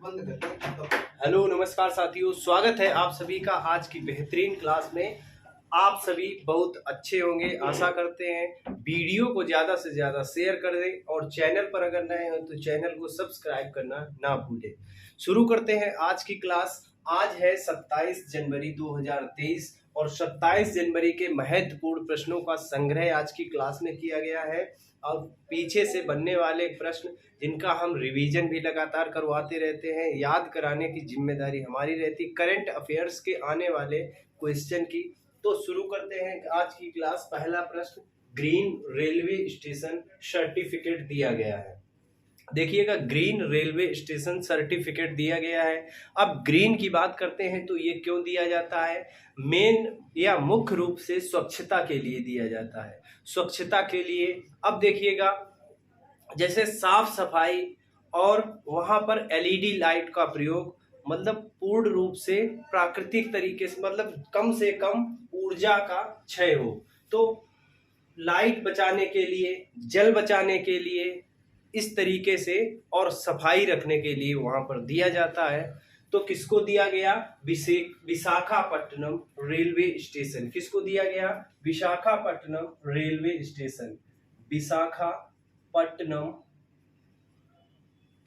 बंद कर दो। हेलो नमस्कार साथियों, स्वागत है आप सभी का आज की बेहतरीन क्लास में। आप सभी बहुत अच्छे होंगे आशा करते हैं। वीडियो को ज़्यादा से ज़्यादा शेयर कर दें और चैनल पर अगर नए हो तो चैनल को सब्सक्राइब करना ना भूलें। शुरू करते हैं आज की क्लास। आज है 27 जनवरी 2023 और 27 जनवरी के महत्वपूर्ण प्रश्नों का संग्रह आज की क्लास में किया गया है। और पीछे से बनने वाले प्रश्न जिनका हम रिवीजन भी लगातार करवाते रहते हैं, याद कराने की जिम्मेदारी हमारी रहती, करंट अफेयर्स के आने वाले क्वेश्चन की। तो शुरू करते हैं आज की क्लास। पहला प्रश्न, ग्रीन रेलवे स्टेशन सर्टिफिकेट दिया गया है। देखिएगा, ग्रीन रेलवे स्टेशन सर्टिफिकेट दिया गया है। अब ग्रीन की बात करते हैं तो ये क्यों दिया जाता है? मेन या मुख्य रूप से स्वच्छता के लिए दिया जाता है, स्वच्छता के लिए। अब देखिएगा, जैसे साफ सफाई और वहां पर एलईडी लाइट का प्रयोग, मतलब पूर्ण रूप से प्राकृतिक तरीके से कम ऊर्जा का क्षय हो, तो लाइट बचाने के लिए, जल बचाने के लिए, इस तरीके से और सफाई रखने के लिए वहां पर दिया जाता है। तो किसको दिया गया? Visakhapatnam railway station. किसको दिया गया? Visakhapatnam railway station. विशाखापट्टनम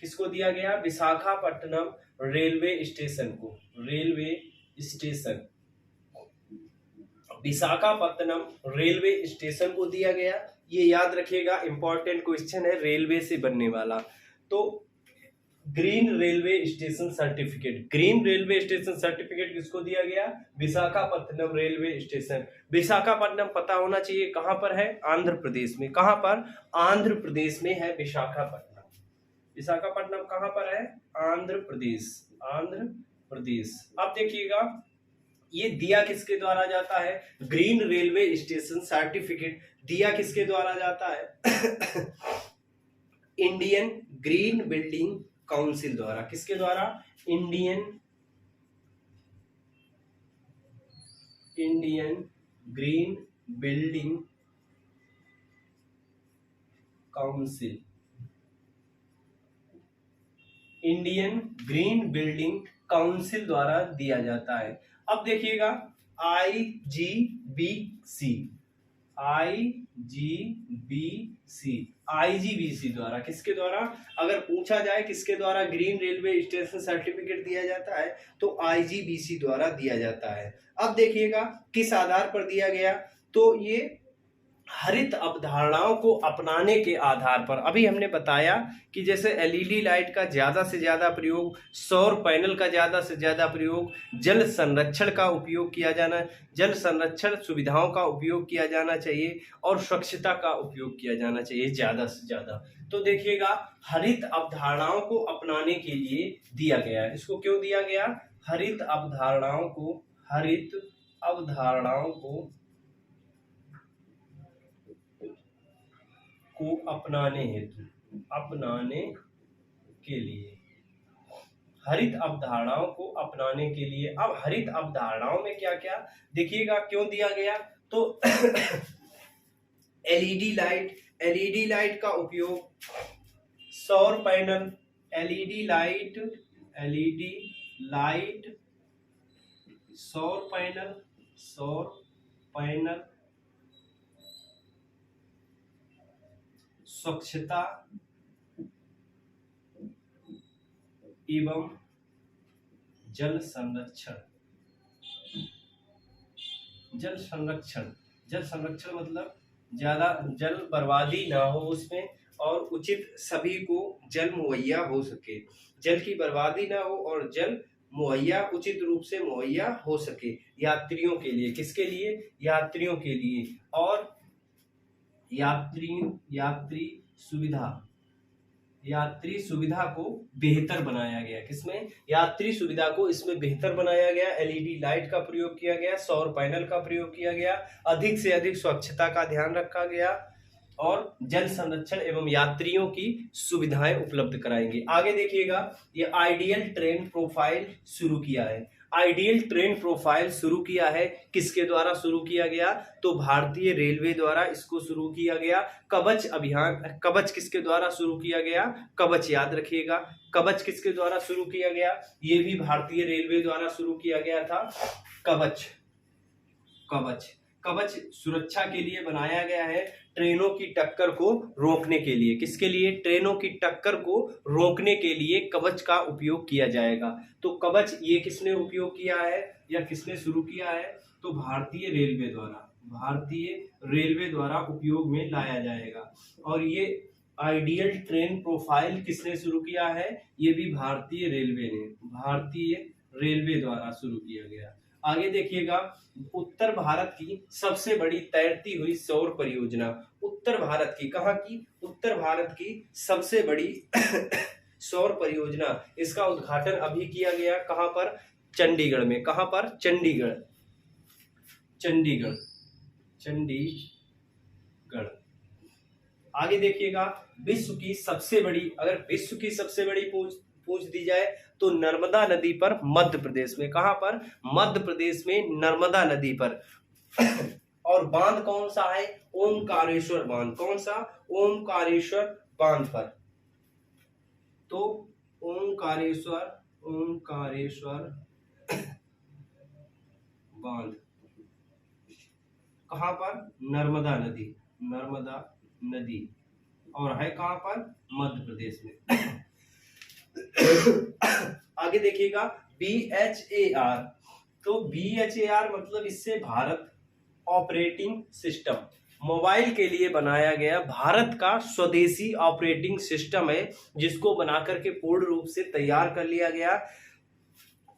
किसको दिया गया? विशाखापट्टनम रेलवे स्टेशन को। Railway station Visakhapatnam railway station को दिया गया। ये याद रखिएगा, इंपॉर्टेंट क्वेश्चन है रेलवे से बनने वाला। तो green railway station certificate, green railway station certificate किसको दिया गया? Visakhapatnam railway station. विशाखापट्टनम पता होना चाहिए कहां पर है? आंध्र प्रदेश में। कहां पर? आंध्र प्रदेश में है विशाखापट्टनम। विशाखापट्टनम कहां पर है? आंध्र प्रदेश। आंध्र प्रदेश। अब देखिएगा, ये दिया किसके द्वारा जाता है? ग्रीन रेलवे स्टेशन सर्टिफिकेट दिया किसके द्वारा जाता है? इंडियन ग्रीन बिल्डिंग काउंसिल द्वारा। किसके द्वारा? Indian green building council. Indian green building council द्वारा दिया जाता है। अब देखिएगा, आईजीबीसी द्वारा। किसके द्वारा? अगर पूछा जाए किसके द्वारा ग्रीन रेलवे स्टेशन सर्टिफिकेट दिया जाता है तो आईजीबीसी द्वारा दिया जाता है। अब देखिएगा किस आधार पर दिया गया, तो ये हरित अवधारणाओं को अपनाने के आधार पर। अभी हमने बताया कि जैसे एलईडी लाइट का ज्यादा से ज्यादा प्रयोग, सौर पैनल का ज्यादा से ज्यादा प्रयोग, जल संरक्षण का उपयोग किया जाना, जल संरक्षण सुविधाओं का उपयोग किया जाना चाहिए और स्वच्छता का उपयोग किया जाना चाहिए ज्यादा से ज्यादा। तो देखिएगा, हरित अवधारणाओं को अपनाने के लिए दिया गया। इसको क्यों दिया गया? हरित अवधारणाओं को अपनाने के लिए, हरित अवधारणाओं को अपनाने के लिए। अब हरित अवधारणाओं में क्या क्या देखिएगा क्यों दिया गया, तो एलईडी लाइट का उपयोग, सौर पैनल, एलईडी लाइट, सौर पैनल, स्वच्छता एवं जल संरक्षण। मतलब ज्यादा जल बर्बादी ना हो उसमें और उचित सभी को जल मुहैया हो सके, जल की बर्बादी ना हो और जल मुहैया उचित रूप से मुहैया हो सके यात्रियों के लिए। किसके लिए? यात्रियों के लिए। और यात्री सुविधा को बेहतर बनाया गया। किसमें? यात्री सुविधा को इसमें बेहतर बनाया गया। एलईडी लाइट का प्रयोग किया गया, सौर पैनल का प्रयोग किया गया, अधिक से अधिक स्वच्छता का ध्यान रखा गया और जल संरक्षण एवं यात्रियों की सुविधाएं उपलब्ध कराएंगे। आगे देखिएगा, ये आइडियल ट्रेन प्रोफाइल शुरू किया है। आइडियल ट्रेन प्रोफाइल शुरू किया है, किसके द्वारा शुरू किया गया? तो भारतीय रेलवे द्वारा इसको शुरू किया गया। कवच अभियान, कवच किसके द्वारा शुरू किया गया? कवच याद रखिएगा, कवच किसके द्वारा शुरू किया गया? ये भी भारतीय रेलवे द्वारा शुरू किया गया था। कवच, कवच, कवच सुरक्षा के लिए बनाया गया है, ट्रेनों की टक्कर को रोकने के लिए। किसके लिए? ट्रेनों की टक्कर को रोकने के लिए कवच का उपयोग किया जाएगा। तो कवच ये किसने उपयोग किया है या किसने शुरू किया है? तो भारतीय रेलवे द्वारा, भारतीय रेलवे द्वारा उपयोग में लाया जाएगा। और ये आइडियल ट्रेन प्रोफाइल किसने शुरू किया है? ये भी भारतीय रेलवे ने, भारतीय रेलवे द्वारा शुरू किया गया। आगे देखिएगा, उत्तर भारत की सबसे बड़ी तैरती हुई सौर परियोजना, उत्तर भारत की, कहाँ की? उत्तर भारत की सबसे बड़ी सौर परियोजना, इसका उद्घाटन अभी किया गया। कहाँ पर? चंडीगढ़ में। कहाँ पर? चंडीगढ़, चंडीगढ़, चंडीगढ़। आगे देखिएगा, विश्व की सबसे बड़ी, अगर विश्व की सबसे बड़ी पूछ दी जाए तो नर्मदा नदी पर, मध्य प्रदेश में। कहां पर? मध्य प्रदेश में नर्मदा नदी पर। और बांध कौन सा है? ओमकारेश्वर बांध। कौन सा? ओमकारेश्वर बांध पर। तो ओमकारेश्वर, ओमकारेश्वर बांध कहां पर? नर्मदा नदी, नर्मदा नदी। और है कहां पर? मध्य प्रदेश में। आगे देखिएगा, BHAR। तो BHAR मतलब इससे भारत ऑपरेटिंग सिस्टम, मोबाइल के लिए बनाया गया भारत का स्वदेशी ऑपरेटिंग सिस्टम है, जिसको बनाकर के पूर्ण रूप से तैयार कर लिया गया।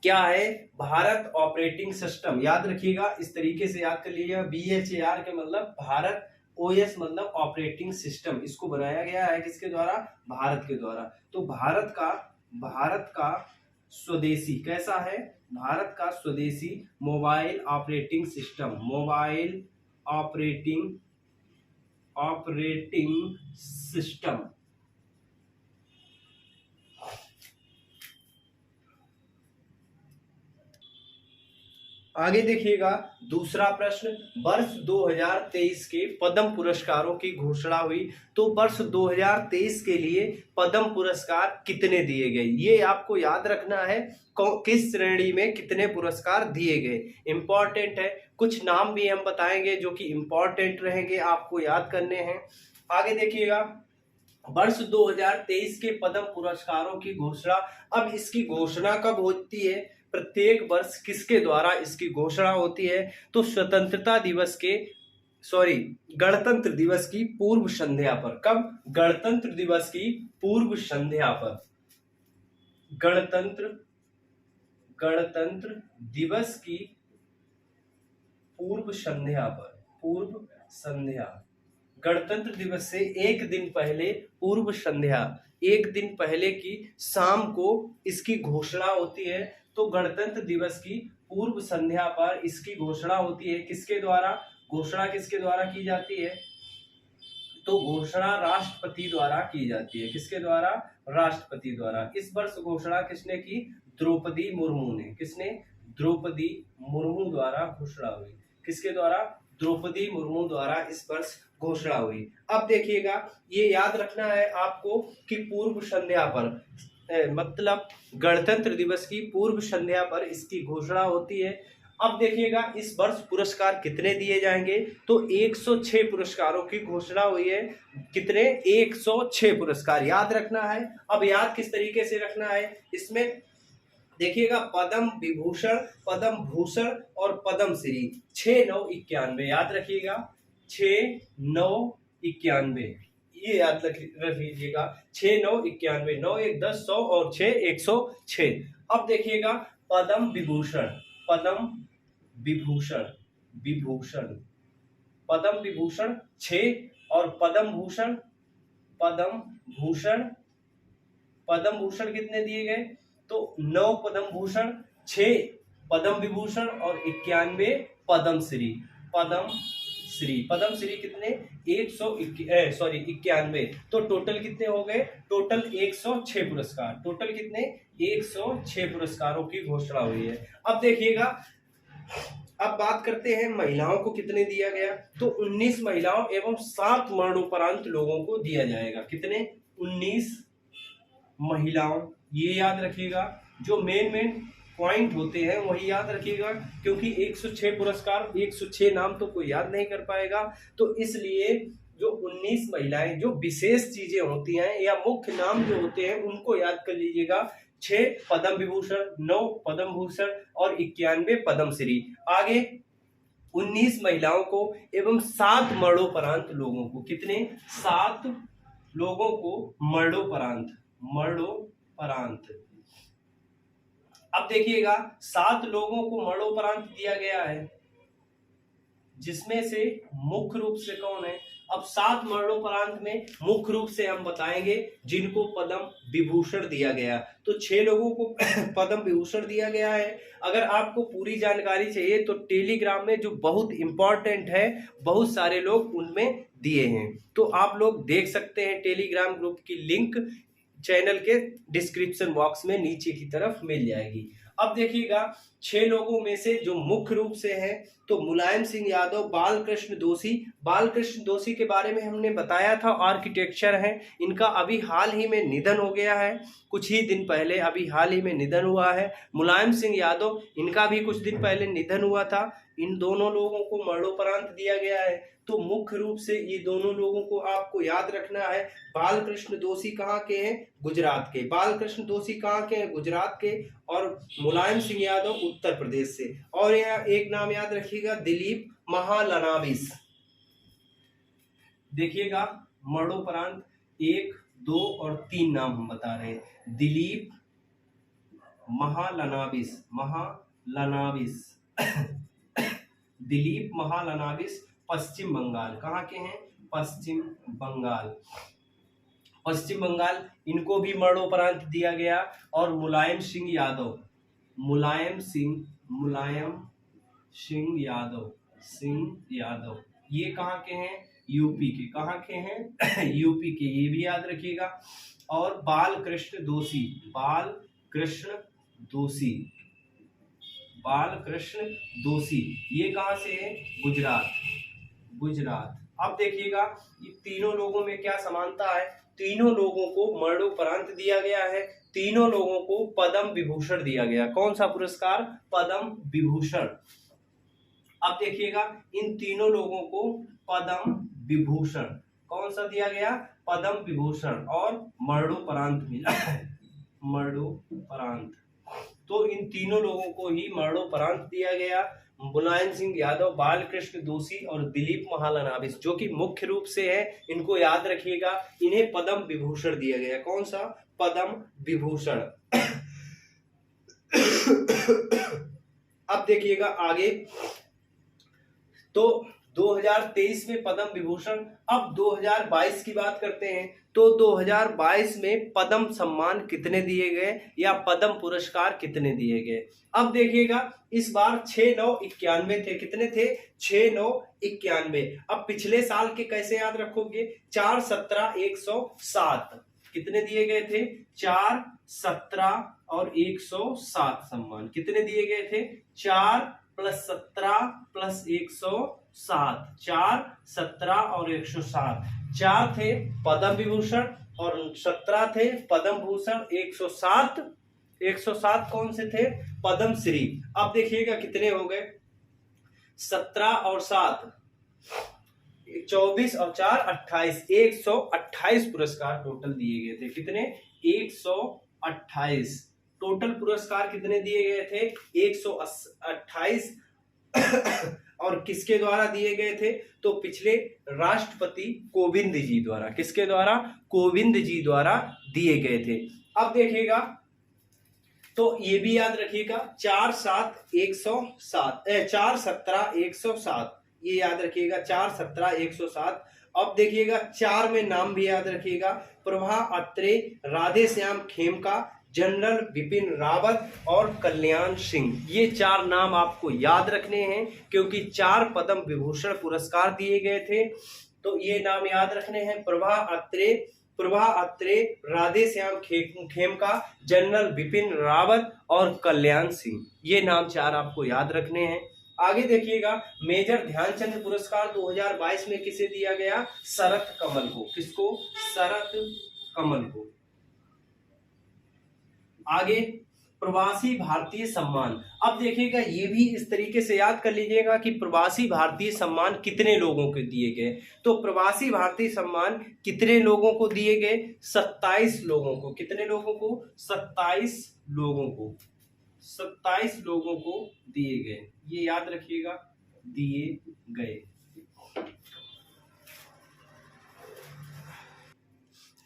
क्या है? Bharat operating system. याद रखिएगा, इस तरीके से याद कर लीजिएगा। BHAR के मतलब भारत, OS मतलब ऑपरेटिंग सिस्टम, इसको बनाया गया है किसके द्वारा? भारत के द्वारा। तो भारत का स्वदेशी कैसा है? भारत का स्वदेशी mobile operating system, mobile operating system. आगे देखिएगा, दूसरा प्रश्न, वर्ष 2023 के पद्म पुरस्कारों की घोषणा हुई। तो वर्ष 2023 के लिए पद्म पुरस्कार कितने दिए गए, ये आपको याद रखना है। किस श्रेणी में कितने पुरस्कार दिए गए, इंपॉर्टेंट है। कुछ नाम भी हम बताएंगे जो कि इंपॉर्टेंट रहेंगे, आपको याद करने हैं। आगे देखिएगा, वर्ष 2023 के पद्म पुरस्कारों की घोषणा। अब इसकी घोषणा कब होती है? प्रत्येक वर्ष किसके द्वारा इसकी घोषणा होती है? तो स्वतंत्रता दिवस के, गणतंत्र दिवस की पूर्व संध्या पर। कब? गणतंत्र दिवस की पूर्व संध्या पर। गणतंत्र दिवस की पूर्व संध्या पर, पूर्व संध्या। गणतंत्र दिवस से एक दिन पहले, पूर्व संध्या, एक दिन पहले की शाम को इसकी घोषणा होती है। तो गणतंत्र दिवस की पूर्व संध्या पर इसकी घोषणा होती है। किसके द्वारा? घोषणा किसके द्वारा की जाती है? तो घोषणा राष्ट्रपति द्वारा की जाती है। किसके द्वारा? राष्ट्रपति द्वारा। इस वर्ष घोषणा किसने की? द्रौपदी मुर्मू ने। किसने? द्रौपदी मुर्मू द्वारा घोषणा हुई। किसके द्वारा? द्रौपदी मुर्मू द्वारा इस वर्ष घोषणा हुई। अब देखिएगा, ये याद रखना है आपको कि पूर्व संध्या पर, मतलब गणतंत्र दिवस की पूर्व संध्या पर इसकी घोषणा होती है। अब देखिएगा, इस वर्ष पुरस्कार कितने दिए जाएंगे? तो 106 पुरस्कारों की घोषणा हुई है। कितने? 106 पुरस्कार याद रखना है। अब याद किस तरीके से रखना है? इसमें देखिएगा, पद्म विभूषण, पद्म भूषण और पद्म श्री, 6-9-91 याद रखिएगा, 6-9-91 ये याद रख लीजिएगा। 6-9-91, 9 1 10 100 और 6 106। अब देखिएगा, पद्म विभूषण, पद्म विभूषण, पद्म विभूषण 6 और पद्म भूषण, पद्म भूषण कितने दिए गए? तो 9 पद्म भूषण, 6 पद्म विभूषण और 91 पद्म श्री, पद्म श्री। पद्म श्री कितने 91, तो टोटल कितने हो गए, टोटल 106 पुरस्कार, टोटल कितने 106 पुरस्कारों की घोषणा हुई है। अब देखिएगा, अब बात करते हैं महिलाओं को कितने दिया गया, तो 19 महिलाओं एवं 7 मरणोपरांत लोगों को दिया जाएगा। कितने 19 महिलाओं, ये याद रखिएगा, जो मेन पॉइंट होते हैं वही याद रखिएगा, क्योंकि 106 पुरस्कार, 106 नाम तो कोई याद नहीं कर पाएगा, तो इसलिए जो 19 महिलाएं जो विशेष चीजें होती हैं या मुख्य नाम जो होते हैं उनको याद कर लीजिएगा। 6 पद्म विभूषण, 9 पद्म भूषण और 91 पद्मश्री। आगे 19 महिलाओं को एवं 7 मरणोपरांत लोगों को, कितने 7 लोगों को मरणोपरांत, अब देखिएगा 7 लोगों को मरणोपरांत दिया गया है, जिसमें से मुख्य रूप से कौन है। अब 7 मरणोपरांत में मुख्य रूप से हम बताएंगे जिनको पद्म विभूषण दिया गया, तो 6 लोगों को पद्म विभूषण दिया गया है। अगर आपको पूरी जानकारी चाहिए तो टेलीग्राम में जो बहुत इंपॉर्टेंट है, बहुत सारे लोग उनमें दिए हैं, तो आप लोग देख सकते हैं। टेलीग्राम ग्रुप की लिंक चैनल के डिस्क्रिप्शन बॉक्स में नीचे की तरफ मिल जाएगी। अब देखिएगा 6 लोगों में से जो मुख्य रूप से हैं, तो मुलायम सिंह यादव, बालकृष्ण दोषी के बारे में हमने बताया था, आर्किटेक्चर हैं। इनका अभी हाल ही में निधन हो गया है, कुछ ही दिन पहले अभी हाल ही में निधन हुआ है। मुलायम सिंह यादव, इनका भी कुछ दिन पहले निधन हुआ था। इन दोनों लोगों को मरणोपरांत दिया गया है, तो मुख्य रूप से ये दोनों लोगों को आपको याद रखना है। बालकृष्ण दोषी कहाँ के हैं, गुजरात के। बालकृष्ण दोषी कहाँ के हैं, गुजरात के, और मुलायम सिंह यादव उत्तर प्रदेश से। और यहाँ एक नाम याद रखिएगा, दिलीप महालनाविस। देखिएगा मरणोपरांत 1, 2 और 3 नाम हम बता रहे हैं। दिलीप महालनाविस दिलीप महालनाविस पश्चिम बंगाल, कहाँ के हैं, पश्चिम बंगाल, इनको भी मरणोपरांत दिया गया। और मुलायम सिंह यादव, ये कहाँ के हैं, यूपी के। कहाँ के हैं यूपी के, ये भी याद रखिएगा। और बालकृष्ण दोषी, ये कहाँ से है, गुजरात। अब देखिएगा ये तीनों लोगों में क्या समानता है, तीनों लोगों को मरणोपरांत दिया गया है, तीनों लोगों को पद्म विभूषण दिया गया। कौन सा पुरस्कार, पद्म विभूषण। अब देखिएगा इन तीनों लोगों को पद्म विभूषण कौन सा दिया गया, पद्म विभूषण, और मरणोपरांत मिला मरणोपरांत, तो इन तीनों लोगों को ही मरणोपरांत दिया गया। मुलायम सिंह यादव, बालकृष्ण दोषी और दिलीप महालनाविस, जो कि मुख्य रूप से है, इनको याद रखिएगा। इन्हें पद्म विभूषण दिया गया। कौन सा, पद्म विभूषण। अब देखिएगा आगे, तो 2023 में पद्म विभूषण। अब 2022 की बात करते हैं, तो 2022 में पद्म सम्मान कितने दिए गए या पद्म पुरस्कार कितने दिए गए। अब देखिएगा इस बार 6,991 थे। कितने थे, 6,991। अब पिछले साल के कैसे याद रखोगे, 4, 17, 107 कितने दिए गए थे, 4, 17 और 107 सम्मान कितने दिए गए थे, 4 + 17 + 107, 4, 17 और 107। 4 थे पद्म विभूषण और 17 थे पद्म भूषण, 107 कौन से थे, पद्मश्री। अब देखिएगा कितने हो गए, 17 और 7 24 और 4 28, 128 पुरस्कार टोटल दिए गए थे। कितने, 128 टोटल पुरस्कार कितने दिए गए थे, 128। और किसके द्वारा दिए गए थे, तो पिछले राष्ट्रपति कोविंद जी द्वारा। किसके द्वारा, कोविंद जी द्वारा दिए गए थे। अब देखिएगा, तो ये भी याद रखिएगा, 4, 7, 107, 4, 17, 107, ये याद रखिएगा, 4, 17, 107। अब देखिएगा 4 में नाम भी याद रखिएगा, प्रभा अत्रे, राधे श्याम खेमका, जनरल बिपिन रावत और कल्याण सिंह। ये 4 नाम आपको याद रखने हैं क्योंकि 4 पद्म विभूषण पुरस्कार दिए गए थे। तो ये नाम याद रखने हैं, प्रभा अत्रे, राधे श्याम खेमका, जनरल बिपिन रावत और कल्याण सिंह। ये नाम 4 आपको याद रखने हैं। आगे देखिएगा, मेजर ध्यानचंद पुरस्कार 2022 में किसे दिया गया? शरत कमल को। किसको? शरत कमल को। आगे प्रवासी भारतीय सम्मान। अब देखिएगा, ये भी इस तरीके से याद कर लीजिएगा कि प्रवासी भारतीय सम्मान कितने लोगों को दिए गए। तो प्रवासी भारतीय सम्मान कितने लोगों को दिए गए? 27 लोगों को। कितने लोगों को? 27 लोगों को। 27 लोगों को दिए गए, ये याद रखिएगा, दिए गए।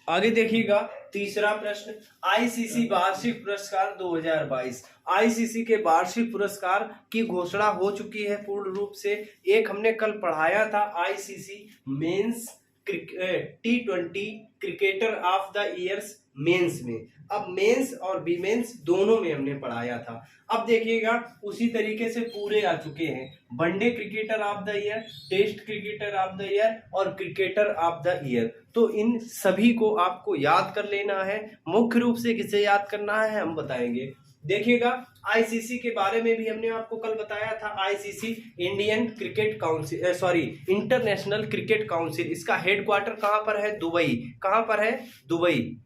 आगे देखिएगा, तीसरा प्रश्न, आईसीसी वार्षिक पुरस्कार 2022। आईसीसी के वार्षिक पुरस्कार की घोषणा हो चुकी है पूर्ण रूप से। एक हमने कल पढ़ाया था, ICC men's T20 cricketer of the years men's में। अब मेंस और वीमेंस दोनों में हमने पढ़ाया था। अब देखिएगा, उसी तरीके से पूरे आ चुके हैं, one day cricketer of the year, test cricketer of the year और क्रिकेटर ऑफ द ईयर। तो इन सभी को आपको याद कर लेना है। मुख्य रूप से किसे याद करना है हम बताएंगे। देखिएगा, आईसीसी के बारे में भी हमने आपको कल बताया था। ICC Indian cricket council, sorry international cricket council, इसका हेडक्वार्टर कहां पर है? दुबई। कहां पर है? दुबई।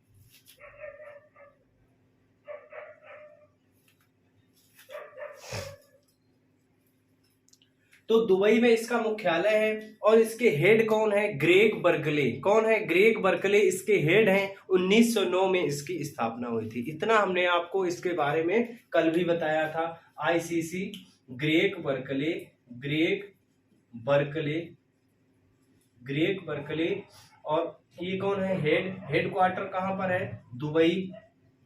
तो दुबई में इसका मुख्यालय है और इसके हेड कौन है? Greg Berkeley. कौन है? ग्रेग बर्कले इसके हेड हैं। 1909 में इसकी स्थापना हुई थी। इतना हमने आपको इसके बारे में कल भी बताया था। ICC, Greg Berkeley, Greg Berkeley, Greg Berkeley, और ये कौन है? हेडक्वार्टर कहां पर है? दुबई।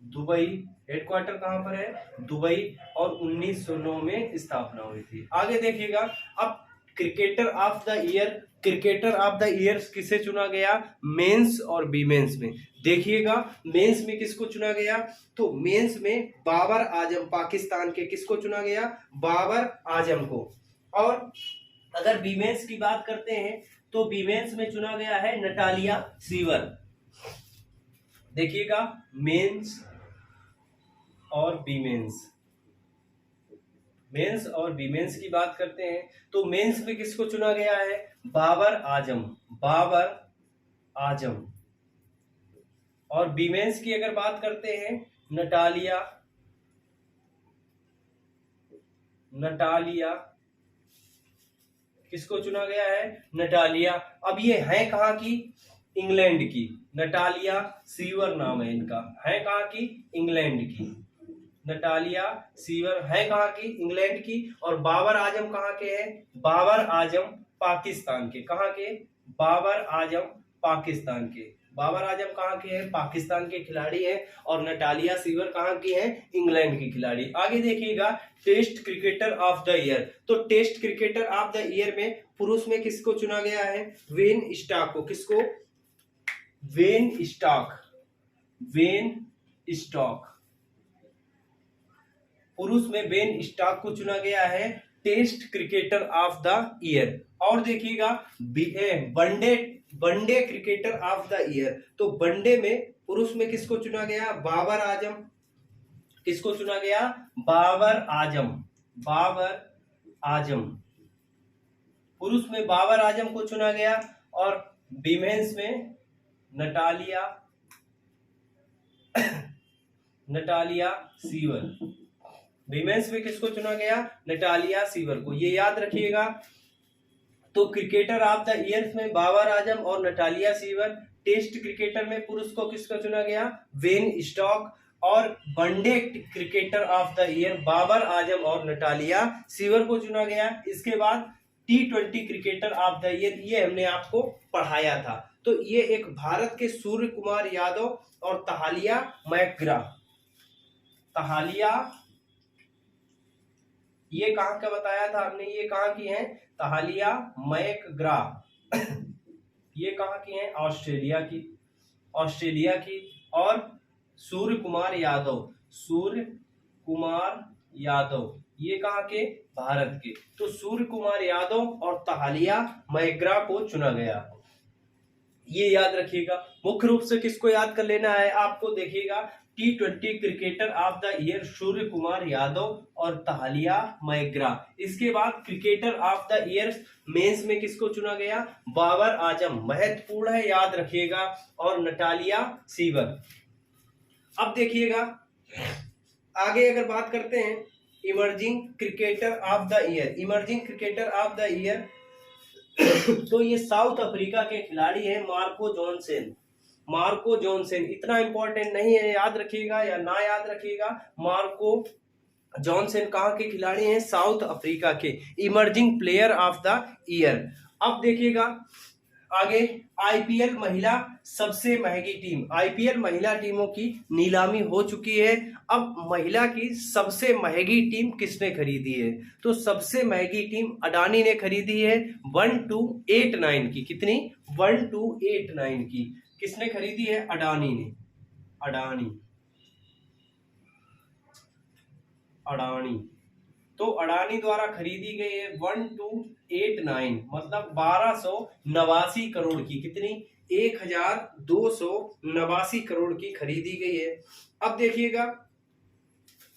दुबई हेडक्वार्टर कहां पर है? दुबई, और 1909 में स्थापना हुई थी। आगे देखिएगा, अब cricketer of the year, cricketer of the year किसे चुना गया? मेंस और वीमेंस में। देखिएगा, मेंस में किसको चुना गया? तो मेंस में बाबर आजम, पाकिस्तान के, किसको चुना गया? बाबर आजम को। और अगर वीमेंस की बात करते हैं तो वीमेंस में चुना गया है नटालिया सीवर। देखिएगा, मेंस और वीमेंस, मेंस और वीमेंस की बात करते हैं तो मेंस में किसको चुना गया है? बाबर आजम, बाबर आजम। और वीमेंस की अगर बात करते हैं, नटालिया, नटालिया, किसको चुना गया है? नटालिया। अब ये है कहां की? इंग्लैंड की। नटालिया सीवर नाम है इनका, है कहां की? इंग्लैंड की। नटालिया सीवर है कहां की? इंग्लैंड की। और बाबर आजम कहां के हैं? बाबर आजम पाकिस्तान के। कहां के? बाबर आजम पाकिस्तान के। बाबर आजम कहां के हैं? पाकिस्तान के खिलाड़ी हैं। और नटालिया सीवर कहां की हैं? इंग्लैंड की खिलाड़ी। आगे देखिएगा, test cricketer of the year. तो test cricketer of the year में पुरुष में किसको चुना गया है? वेन स्टॉक को। किसको? Ben Stokes, Ben Stokes. पुरुष में वेन स्टॉक को चुना गया है test cricketer of the year. और देखिएगा, one day cricketer of the year. तो वनडे में पुरुष में किसको चुना गया? बाबर आजम। किसको चुना गया? बाबर आजम, बाबर आजम। पुरुष में बाबर आजम को चुना गया। और वीमेंस में नटालिया, नटालिया सीवर। वीमेंस में किसको चुना गया? नटालिया सीवर को। ये याद रखिएगा। तो क्रिकेटर ऑफ द ईयर में बाबर आजम और नटालिया सीवर। टेस्ट क्रिकेटर में पुरुष को किसको चुना गया? Ben Stokes. और one day cricketer of the year Babar Azam और नटालिया सीवर को चुना गया। इसके बाद T20 cricketer of the year, ये हमने आपको पढ़ाया था। तो ये एक भारत के सूर्य कुमार यादव और तहालिया मैकग्रा। तहालिया, ये कहां का बताया था हमने? ये कहां की हैं? तहालिया मैकग्रा। ये कहां की हैं? ऑस्ट्रेलिया की, ऑस्ट्रेलिया की। और सूर्य कुमार यादव, सूर्य कुमार यादव, ये कहाँ के? भारत के। तो सूर्य कुमार यादव और तहालिया मैग्रा को चुना गया, ये याद रखिएगा। मुख्य रूप से किसको याद कर लेना है आपको? देखिएगा, T20 cricketer of the year Suryakumar Yadav और तहालिया मैग्रा। इसके बाद cricketer of the year men's में किसको चुना गया? बाबर आजम, महत्वपूर्ण है, याद रखिएगा, और नटालिया सीवर। अब देखिएगा आगे अगर बात करते हैं emerging cricketer of the year, emerging cricketer of the year तो ये साउथ अफ्रीका के खिलाड़ी हैं मार्को जॉनसन। मार्को जॉनसन इतना इंपॉर्टेंट नहीं है, याद रखिएगा या ना याद रखिएगा। मार्को जॉनसन कहाँ के खिलाड़ी हैं? साउथ अफ्रीका के। Emerging player of the year. अब देखिएगा आगे, आईपीएल महिला सबसे महंगी टीम, आईपीएल महिला टीमों की नीलामी हो चुकी है। अब महिला की सबसे महंगी टीम किसने खरीदी है? तो सबसे महंगी टीम अडानी ने खरीदी है 1289 की। कितनी? 1289 की। किसने खरीदी है? अडानी ने। अडानी, अडानी, तो अडानी द्वारा खरीदी गई है 1289, मतलब 1289 करोड़ की। कितनी? 1289 करोड़ की खरीदी गई है। अब देखिएगा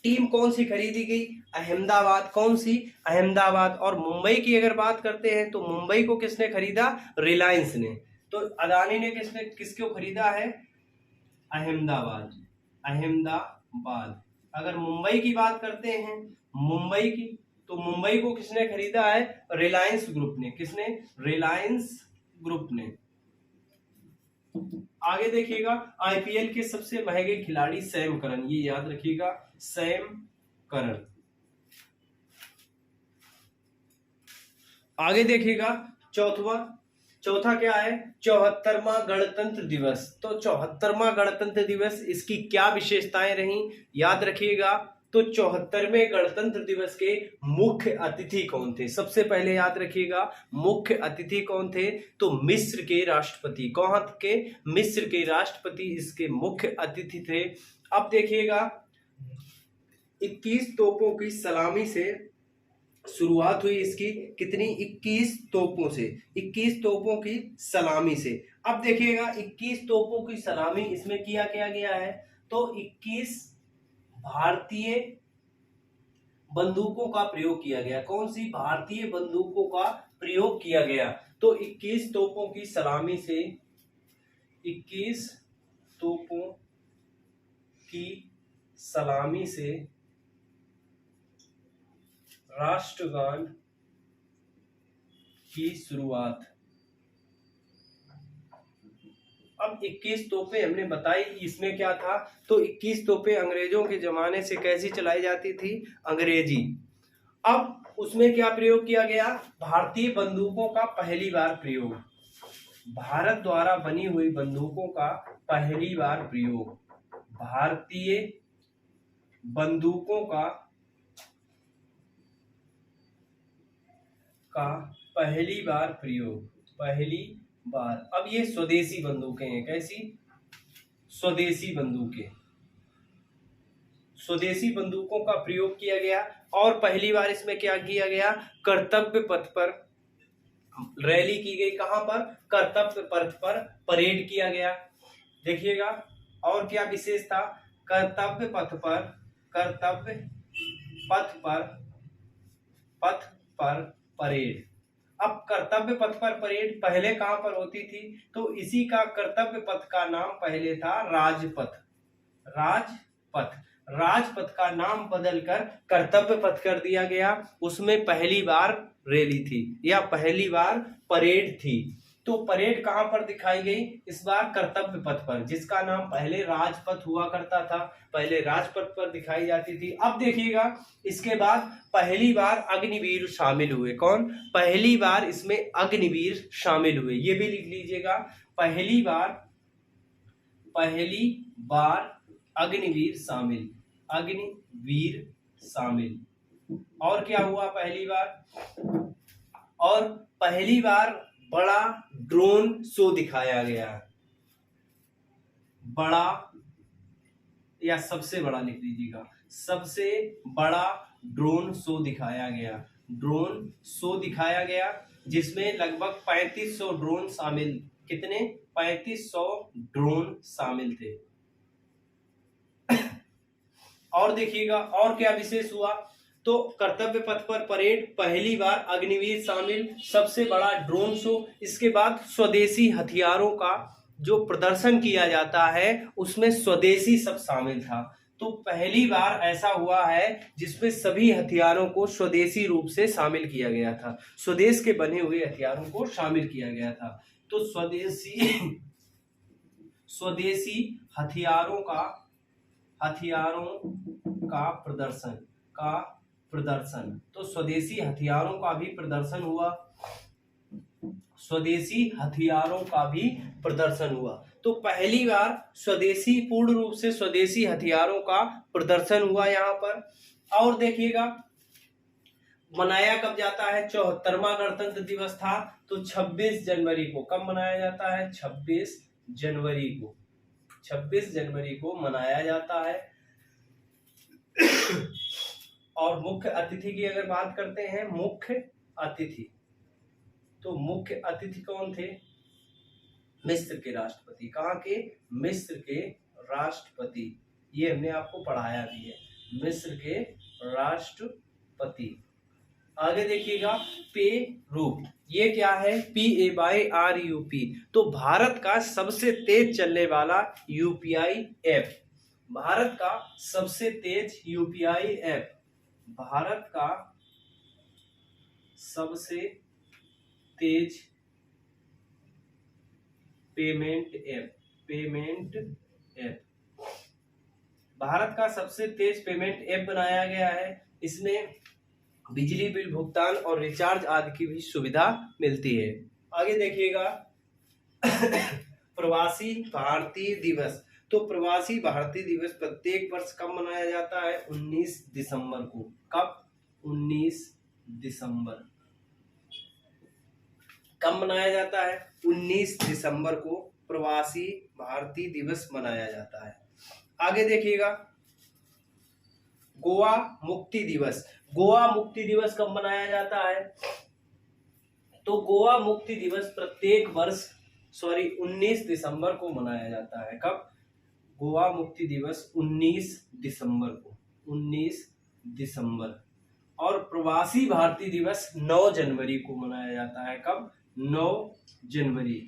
टीम कौन सी खरीदी गई? अहमदाबाद। कौन सी? अहमदाबाद। और मुंबई की अगर बात करते हैं तो मुंबई को किसने खरीदा? रिलायंस ने। तो अडानी ने किसको खरीदा है? अहमदाबाद, अहमदाबाद। अगर मुंबई की बात करते हैं, मुंबई की, तो मुंबई को किसने खरीदा है? रिलायंस ग्रुप ने। किसने? रिलायंस ग्रुप ने। आगे देखिएगा आईपीएल के सबसे महंगे खिलाड़ी सैम करन, ये याद रखिएगा, सैम करन। आगे देखिएगा चौथा क्या है? 74वां गणतंत्र दिवस। तो 74वां गणतंत्र दिवस, इसकी क्या विशेषताएं रही? याद रखिएगा। तो 74वें गणतंत्र दिवस के मुख्य अतिथि कौन थे? सबसे पहले याद रखिएगा मुख्य अतिथि कौन थे? तो मिस्र के राष्ट्रपति। कौन के? मिस्र के राष्ट्रपति इसके मुख्य अतिथि थे। अब देखिएगा 21 तोपों की सलामी से शुरुआत हुई इसकी। कितनी? 21 तोपों से, 21 तोपों की सलामी से। अब देखिएगा 21 तोपों की सलामी इसमें किया गया है। तो 21 भारतीय बंदूकों का प्रयोग किया गया। कौन सी? भारतीय बंदूकों का प्रयोग किया गया। तो 21 तोपों की सलामी से, 21 तोपों की सलामी से राष्ट्रगान की शुरुआत। अब 21 तोपें हमने बताई, इसमें क्या था? तो 21 तोपें अंग्रेजों के जमाने से कैसी चलाई जाती थी? अंग्रेजी। अब उसमें क्या प्रयोग किया गया? भारतीय बंदूकों का पहली बार प्रयोग, भारत द्वारा बनी हुई बंदूकों का पहली बार प्रयोग, भारतीय बंदूकों का पहली बार प्रयोग, पहली बार। अब ये स्वदेशी बंदूकें हैं। कैसी? स्वदेशी बंदूकें, स्वदेशी बंदूकों का प्रयोग किया गया। और पहली बार इसमें क्या किया गया? कर्तव्य पथ पर रैली की गई। कहां पर? कर्तव्य पथ पर परेड किया गया। देखिएगा और क्या विशेष था? कर्तव्य पथ पर, कर्तव्य पथ पर परेड। अब कर्तव्य पथ पर परेड पहले कहां पर होती थी? तो इसी का कर्तव्य पथ का नाम पहले था राजपथ। राजपथ, राजपथ का नाम बदलकर कर्तव्य पथ कर दिया गया। उसमें पहली बार रैली थी या पहली बार परेड थी। तो परेड कहां पर दिखाई गई? इस बार कर्तव्य पथ पर, जिसका नाम पहले राजपथ हुआ करता था, पहले राजपथ पर दिखाई जाती थी। अब देखिएगा इसके बाद पहली बार अग्निवीर शामिल हुए। कौन? पहली बार इसमें अग्निवीर शामिल हुए, ये भी लिख लीजिएगा। पहली बार अग्निवीर शामिल, अग्निवीर शामिल। और क्या हुआ पहली बार? और पहली बार बड़ा ड्रोन शो दिखाया गया, बड़ा या सबसे बड़ा लिख लीजिएगा, सबसे बड़ा ड्रोन शो दिखाया गया, ड्रोन शो दिखाया गया, जिसमें लगभग 3500 ड्रोन शामिल, कितने, 3500 ड्रोन शामिल थे। और देखिएगा और क्या विशेष हुआ, तो कर्तव्य पथ पर परेड, पहली बार अग्निवीर शामिल, सबसे बड़ा ड्रोन शो, इसके बाद स्वदेशी हथियारों का जो प्रदर्शन किया जाता है उसमें स्वदेशी सब शामिल था। तो पहली बार ऐसा हुआ है जिसमें सभी हथियारों को स्वदेशी रूप से शामिल किया गया था, स्वदेश के बने हुए हथियारों को शामिल किया गया था। तो स्वदेशी स्वदेशी हथियारों का प्रदर्शन, तो स्वदेशी हथियारों का भी प्रदर्शन हुआ, स्वदेशी हथियारों का भी प्रदर्शन हुआ। तो पहली बार स्वदेशी, पूर्ण रूप से स्वदेशी हथियारों का प्रदर्शन हुआ यहाँ पर। और देखिएगा मनाया कब जाता है, 74वां गणतंत्र दिवस था, तो 26 जनवरी को कब मनाया जाता है, 26 जनवरी को, 26 जनवरी को मनाया जाता है। और मुख्य अतिथि की अगर बात करते हैं, मुख्य अतिथि, तो मुख्य अतिथि कौन थे, मिस्र के राष्ट्रपति, कहाँ के, मिस्र के राष्ट्रपति, ये हमने आपको पढ़ाया भी है, मिस्र के राष्ट्रपति। आगे देखिएगा पे रूप, ये क्या है, PAYRUP, तो भारत का सबसे तेज चलने वाला यूपीआई ऐप, भारत का सबसे तेज यूपीआई ऐप, भारत का सबसे तेज पेमेंट ऐप, भारत का सबसे तेज पेमेंट ऐप बनाया गया है। इसमें बिजली बिल भुगतान और रिचार्ज आदि की भी सुविधा मिलती है। आगे देखिएगा प्रवासी भारतीय दिवस, तो प्रवासी भारतीय दिवस प्रत्येक वर्ष कब मनाया जाता है, 19 दिसंबर को, कब, 19 दिसंबर, कब मनाया जाता है, 19 दिसंबर को प्रवासी भारतीय दिवस मनाया जाता है। आगे देखिएगा गोवा मुक्ति दिवस, गोवा मुक्ति दिवस कब मनाया जाता है, तो गोवा मुक्ति दिवस प्रत्येक वर्ष 19 दिसंबर को मनाया जाता है, कब, गोवा मुक्ति दिवस 19 दिसंबर को, 19 दिसंबर। और प्रवासी भारतीय दिवस 9 जनवरी को मनाया जाता है, कब, 9 जनवरी,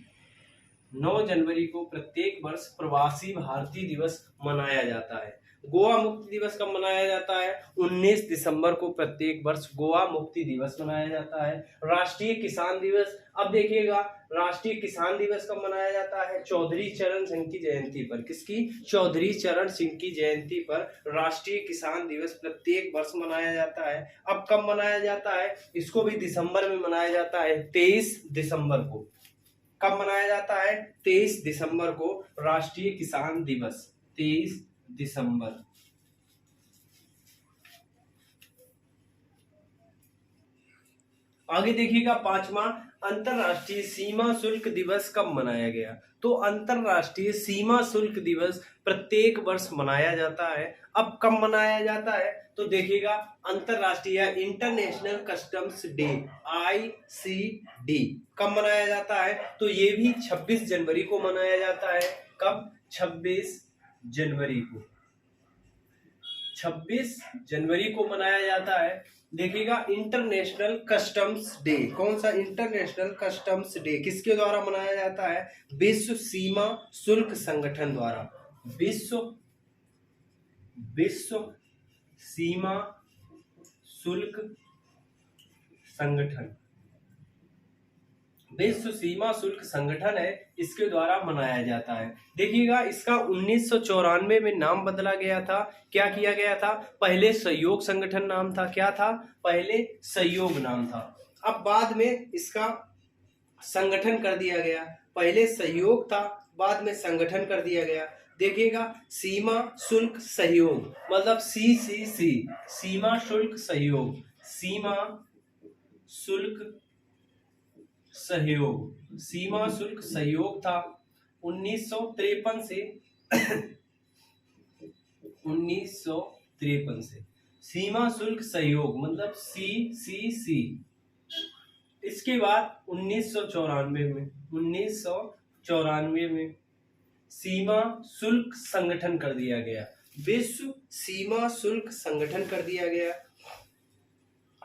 9 जनवरी को प्रत्येक वर्ष प्रवासी भारतीय दिवस मनाया जाता है। गोवा मुक्ति दिवस कब मनाया जाता है, 19 दिसंबर को प्रत्येक वर्ष गोवा मुक्ति दिवस मनाया जाता है। राष्ट्रीय किसान दिवस, अब देखिएगा राष्ट्रीय किसान दिवस कब मनाया जाता है, चौधरी चरण सिंह की जयंती पर, किसकी, चौधरी चरण सिंह की जयंती पर राष्ट्रीय किसान दिवस प्रत्येक वर्ष मनाया जाता है। अब कब मनाया जाता है, इसको भी दिसंबर में मनाया जाता है, 23 दिसंबर को, कब मनाया जाता है, 23 दिसंबर को राष्ट्रीय किसान दिवस, 23 दिसंबर। आगे देखिएगा पांचवा, अंतरराष्ट्रीय सीमा शुल्क दिवस कब मनाया गया, तो अंतरराष्ट्रीय सीमा शुल्क दिवस प्रत्येक वर्ष मनाया जाता है। अब कब मनाया जाता है, तो देखिएगा अंतरराष्ट्रीय इंटरनेशनल कस्टम्स डे, ICD, कब मनाया जाता है, तो ये भी 26 जनवरी को मनाया जाता है, कब, 26 जनवरी को, 26 जनवरी को मनाया जाता है। देखिएगा इंटरनेशनल कस्टम्स डे, कौन सा, इंटरनेशनल कस्टम्स डे किसके द्वारा मनाया जाता है, विश्व सीमा शुल्क संगठन द्वारा, विश्व सीमा शुल्क संगठन, विश्व सीमा शुल्क संगठन है, इसके द्वारा मनाया जाता है। देखिएगा इसका 1994 में नाम बदला गया था, क्या किया गया था, पहले सहयोग संगठन नाम था, क्या था, पहले सहयोग नाम था, अब बाद में इसका संगठन कर दिया गया, पहले सहयोग था बाद में संगठन कर दिया गया। देखिएगा सीमा शुल्क सहयोग मतलब CCC, सीमा शुल्क सहयोग, सीमा शुल्क सहयोग, सीमा शुल्क सहयोग था 1953 से 1953 से। सीमा शुल्क सहयोग मतलब CCC। इसके बाद 1994 में सीमा शुल्क संगठन कर दिया गया, विश्व सीमा शुल्क संगठन कर दिया गया।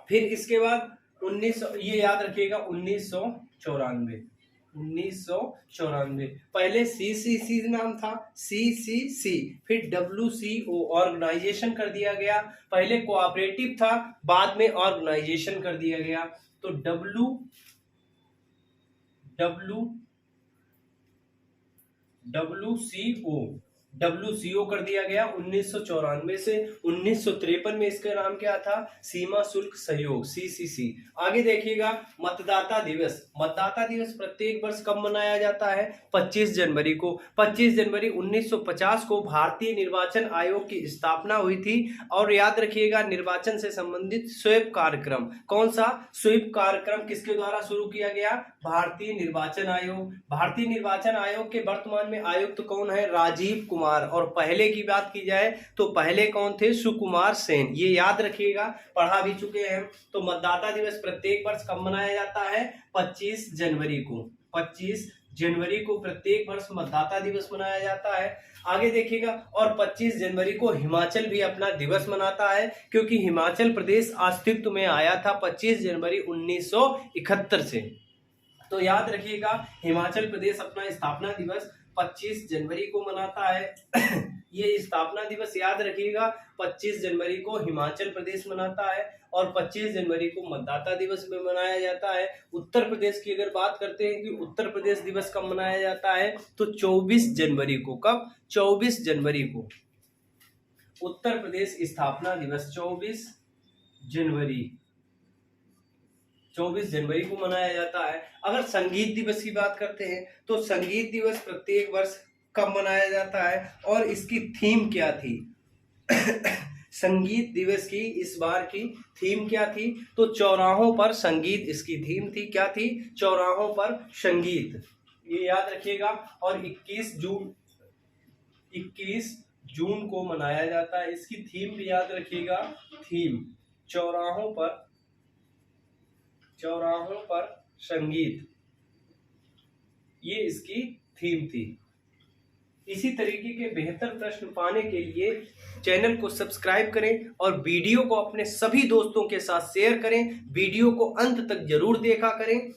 फिर इसके बाद 1900, ये याद रखिएगा 1994 पहले CCC नाम था, CCC, फिर WCO ऑर्गेनाइजेशन कर दिया गया। पहले कोऑपरेटिव था, बाद में ऑर्गेनाइजेशन कर दिया गया। तो WCO कर दिया गया 1994 से। 1953 में इसका नाम क्या था, सीमा शुल्क सहयोग, CCC। आगे देखिएगा मतदाता दिवस। मतदाता दिवस प्रत्येक वर्ष कब मनाया जाता है, 25 जनवरी को। 25 जनवरी 1950 को भारतीय निर्वाचन आयोग की स्थापना हुई थी। और याद रखिएगा निर्वाचन से संबंधित स्वीप कार्यक्रम, कौन सा स्वीप कार्यक्रम किसके द्वारा शुरू किया गया, भारतीय निर्वाचन आयोग। भारतीय निर्वाचन आयोग के वर्तमान में आयुक्त कौन है, राजीव कुमार। और पहले की बात की जाए तो पहले कौन थे, सुकुमार सेन। ये याद रखिएगा, पढ़ा भी चुके हैं। तो मतदाता दिवस प्रत्येक वर्ष कब मनाया जाता है, 25 जनवरी को। 25 जनवरी को प्रत्येक वर्ष मतदाता दिवस मनाया जाता है। आगे देखिएगा, और 25 जनवरी को हिमाचल भी अपना दिवस मनाता है, क्योंकि हिमाचल प्रदेश अस्तित्व में आया था 25 जनवरी 1971 से। तो याद रखिएगा हिमाचल प्रदेश अपना स्थापना दिवस 25 जनवरी को मनाता है। ये स्थापना दिवस याद रखिएगा 25 जनवरी को हिमाचल प्रदेश मनाता है, और 25 जनवरी को मतदाता दिवस में मनाया जाता है। उत्तर प्रदेश की अगर बात करते हैं कि उत्तर प्रदेश दिवस कब मनाया जाता है, तो 24 जनवरी को। कब, 24 जनवरी को उत्तर प्रदेश स्थापना दिवस 24 जनवरी को मनाया जाता है। अगर संगीत दिवस की बात करते हैं तो संगीत दिवस प्रत्येक वर्ष कब मनाया जाता है, और इसकी थीम क्या थी। संगीत दिवस की इस बार की थीम क्या थी, तो चौराहों पर संगीत इसकी थीम थी। क्या थी, चौराहों पर संगीत, ये याद रखिएगा। और 21 जून को मनाया जाता है। इसकी थीम भी याद रखिएगा, थीम चौराहों पर संगीत, ये इसकी थीम थी। इसी तरीके के बेहतर प्रश्न पाने के लिए चैनल को सब्सक्राइब करें और वीडियो को अपने सभी दोस्तों के साथ शेयर करें। वीडियो को अंत तक जरूर देखा करें,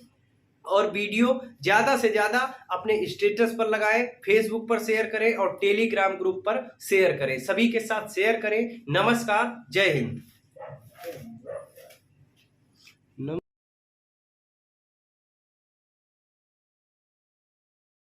और वीडियो ज़्यादा से ज़्यादा अपने स्टेटस पर लगाएं, फेसबुक पर शेयर करें और टेलीग्राम ग्रुप पर शेयर करें। सभी के साथ शेयर करें। नमस्कार, जय हिंद।